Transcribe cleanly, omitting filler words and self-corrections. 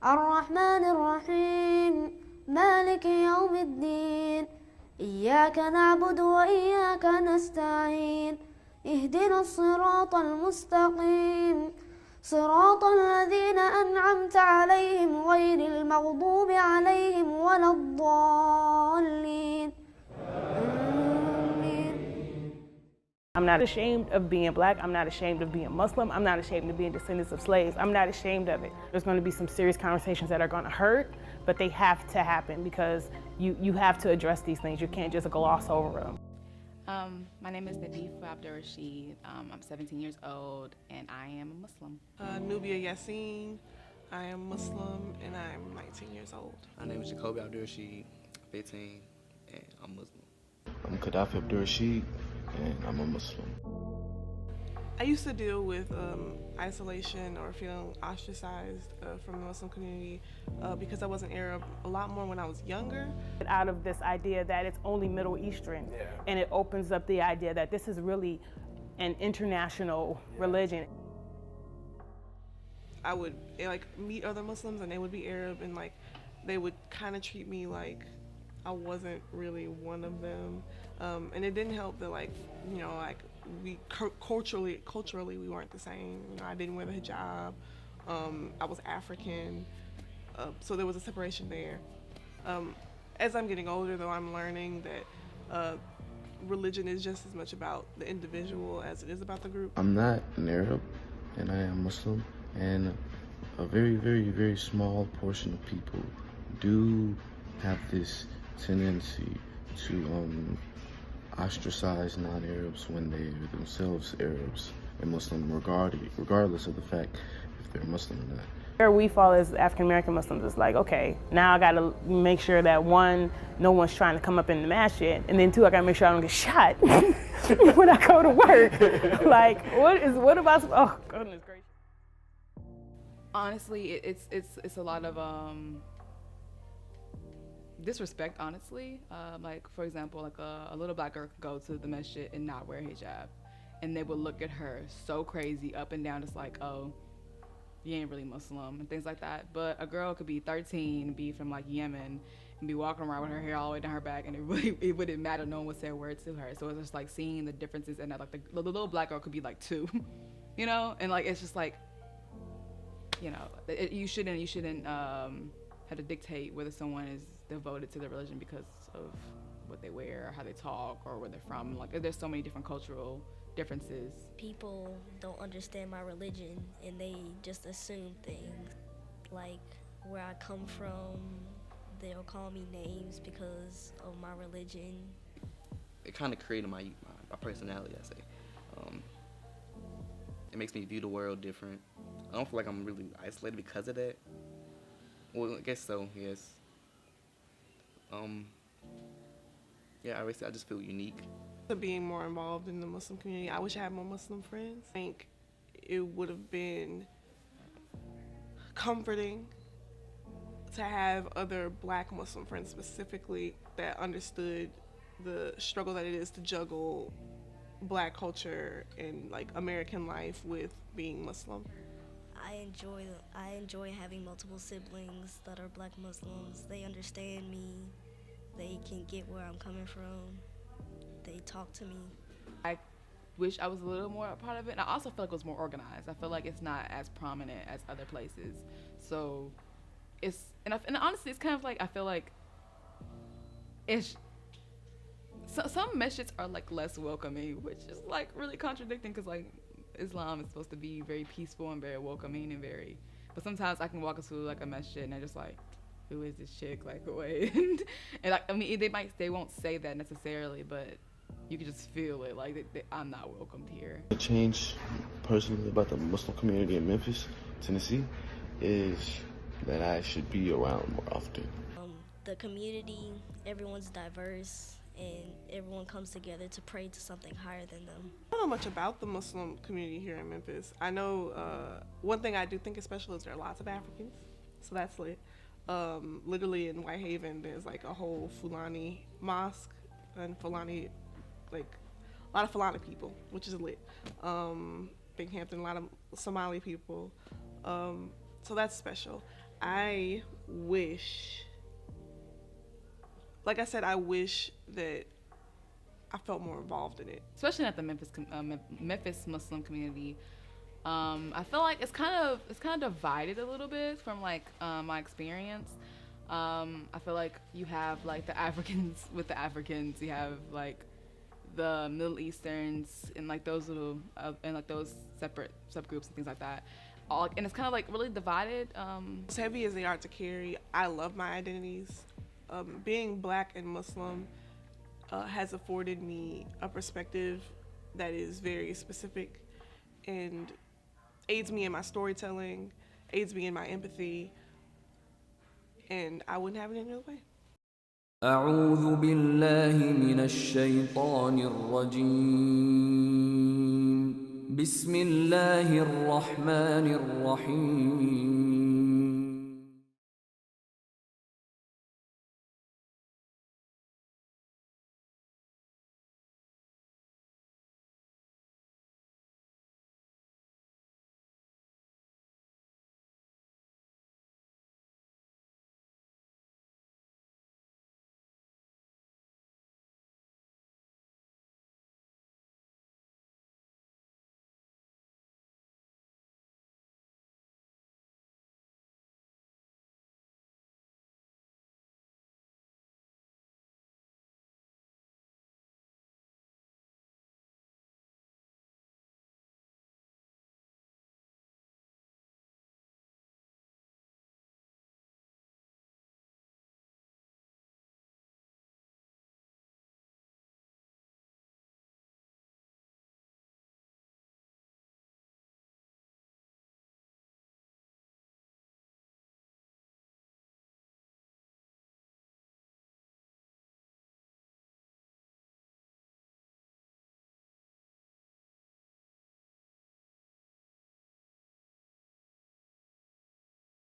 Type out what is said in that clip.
الرحمن الرحيم مالك يوم الدين إياك نعبد وإياك نستعين اهدنا الصراط المستقيم صراط الذين أنعمت عليهم غير المغضوب عليهم ولا الضالين I'm not ashamed of being black. I'm not ashamed of being Muslim. I'm not ashamed of being descendants of slaves. I'm not ashamed of it. There's going to be some serious conversations that are going to hurt, but they have to happen because you have to address these things. You can't just gloss over them. My name is Nadifah Rasheed. I'm 17 years old and I am a Muslim. Nubia Yassin. I am Muslim and I'm 19 years old. My name is Jacoby Abdurrashid, 15, and I'm Muslim. I'm Gaddafi Abdurrashid, and I'm a Muslim. I used to deal with isolation or feeling ostracized from the Muslim community because I wasn't Arab a lot more when I was younger. Out of this idea that it's only Middle Eastern, and it opens up the idea that this is really an international religion. I would meet other Muslims and they would be Arab and they would kind of treat me like I wasn't really one of them, and it didn't help that we culturally we weren't the same. I didn't wear the hijab. I was African, so there was a separation there. As I'm getting older, though, I'm learning that religion is just as much about the individual as it is about the group. I'm not an Arab, and I am Muslim, and a very, very, very small portion of people do have this tendency to ostracize non-Arabs when they are themselves Arabs and Muslim, regardless of the fact if they're Muslim or not. Where we fall as African American Muslims is like, okay, now I gotta make sure that one, no one's trying to come up in the masjid, and then two, I gotta make sure I don't get shot when I go to work. What about? Oh goodness gracious. Honestly, it's a lot of disrespect, honestly. For example, a little black girl could go to the masjid and not wear hijab, and they would look at her so crazy up and down, just like, oh, you ain't really Muslim, and things like that. But a girl could be 13, be from Yemen, and be walking around with her hair all the way down her back, and it wouldn't matter. No one would say a word to her. So it's just seeing the differences, and that the little black girl could be 2, and it's just you shouldn't have to dictate whether someone is devoted to the religion because of what they wear, or how they talk, or where they're from. There's so many different cultural differences. People don't understand my religion and they just assume things. Like where I come from, they'll call me names because of my religion. It kind of created my personality, I say. It makes me view the world different. I don't feel like I'm really isolated because of that. Well, I guess so, yes. I just feel unique. Being more involved in the Muslim community, I wish I had more Muslim friends. I think it would have been comforting to have other black Muslim friends specifically that understood the struggle that it is to juggle black culture and American life with being Muslim. I enjoy having multiple siblings that are black Muslims. They understand me. They can get where I'm coming from. They talk to me. I wish I was a little more a part of it, and I also feel like it was more organized. I feel like it's not as prominent as other places. So and honestly, it's kind of I feel like some masjids are less welcoming, which is really contradicting because Islam is supposed to be very peaceful and very welcoming and but sometimes I can walk into a masjid and they're just who is this chick? Wait. And they won't say that necessarily, but you can just feel it, I'm not welcomed here. The change personally about the Muslim community in Memphis, Tennessee, is that I should be around more often. The community, everyone's diverse, and everyone comes together to pray to something higher than them. I don't know much about the Muslim community here in Memphis. I know one thing I do think is special is there are lots of Africans, so that's lit. Literally in Whitehaven, there's a whole Fulani mosque, and Fulani, a lot of Fulani people, which is lit. Binghampton, a lot of Somali people, so that's special. I wish, like I said, I wish that I felt more involved in it. Especially at the Memphis Muslim community. I feel like it's kind of divided a little bit from like my experience. I feel like you have like the Africans with the Africans, you have like the Middle Easterns and like those little and like those separate subgroups and things like that. All, and it's kind of like really divided. As heavy as they are to carry, I love my identities. Being Black and Muslim has afforded me a perspective that is very specific and aids me in my storytelling, aids me in my empathy, and I wouldn't have it any other way. أعوذ بالله من الشيطان الرجيم بسم الله الرحمن الرحيم